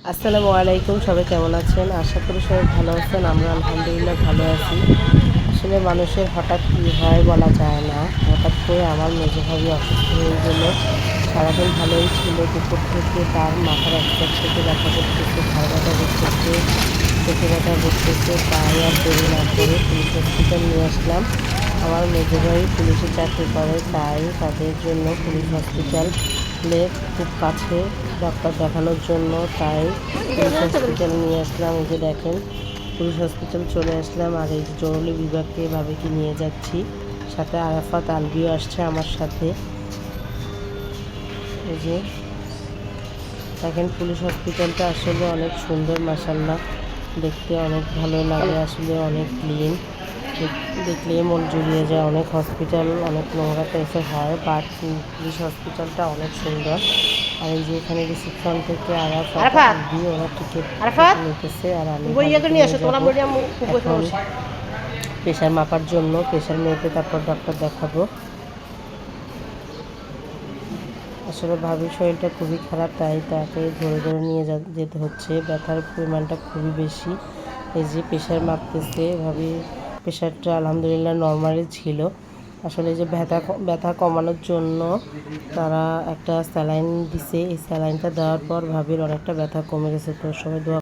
আসসালামু আলাইকুম, সবাই কেমন আছেন? আশা করি সবাই ভালো আছেন। আমরা আলহামদুলিল্লাহ ভালো আছি। আসলে মানুষের হঠাৎ কী হয় বলা যায় না। হঠাৎ করে আমার মেজো ভাবি অসুস্থ হয়ে গেল। সারাদিন ভালোই ছিল, দুপুর থেকে তার মাথার এক সাইড থেকে ব্যথা করতেছে, ঘাড় ব্যথা করতেছে, পেটে ব্যথা করতেছে। তাই আর দেরি না করে পুলিশ হসপিটাল নিয়ে আসলাম। আমার মেজো ভাই পুলিশে চাকরি করে, তাই তাদের জন্য পুলিশ হসপিটালে খুব কাছে ডাক্তার দেখানোর জন্য তাই পুলিশ হসপিটাল নিয়ে আসলাম। এই যে দেখেন, পুলিশ হসপিটাল চলে আসলাম। আর এই যে জরুরি বিভাগকে ভাবিকে নিয়ে যাচ্ছি, সাথে আরাফাত আলবিও আসছে আমার সাথে। এই যে দেখেন, পুলিশ হসপিটালটা আসলে অনেক সুন্দর, মাশাআল্লাহ, দেখতে অনেক ভালো লাগে। আসলে অনেক ক্লিন, দেখলেই মন জুড়িয়ে যায়। অনেক হসপিটাল অনেক নোংরা টাইপের হয়, বাট পুলিশ হসপিটালটা অনেক সুন্দর। আর এই যে এখানে রিসিপশন থেকে আরাফাত দিয়ে ওরা টিকিট নিতেছে, আর আমি এখন প্রেশার মাপার জন্য প্রেশার মেপে তারপর ডক্টর দেখাবো। আসলে ভাবির শরীরটা খুবই খারাপ, তাই তাকে ধরে ধরে নিয়ে যেতে হচ্ছে। ব্যথার পরিমাণটা খুবই বেশি। এই যে প্রেশার মাপতেছে, ভাবি প্রেশারটা আলহামদুলিল্লাহ নর্মালি ছিল। আসলে যে ব্যথা কমানোর জন্য তারা একটা স্যালাইন দিছে। এই স্যালাইনটা দেওয়ার পর ভাবির অনেকটা ব্যথা কমে গেছে। তো সবাই দোয়া